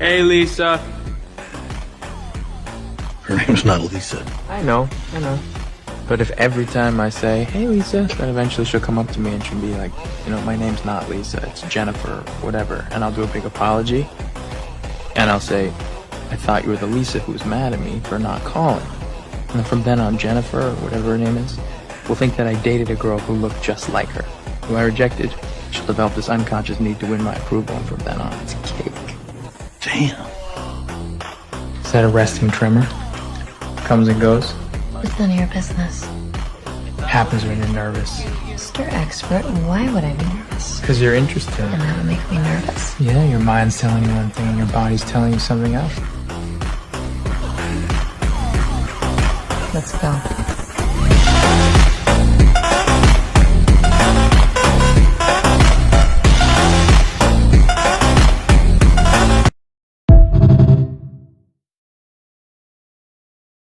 Hey, Lisa. Her name's not Lisa. I know. But if every time I say, hey, Lisa, then eventually she'll come up to me and she'll be like, you know, my name's not Lisa, it's Jennifer, whatever. And I'll do a big apology. And I'll say, I thought you were the Lisa who was mad at me for not calling. And then from then on, Jennifer, or whatever her name is, will think that I dated a girl who looked just like her, who I rejected. She'll develop this unconscious need to win my approval, and from then on, it's cake. Damn. Is that a resting tremor? Comes and goes. It's none of your business. Happens when you're nervous. Mr. Expert, why would I be nervous? Because you're interested. And that would make me nervous. Yeah, your mind's telling you one thing and your body's telling you something else. Let's go.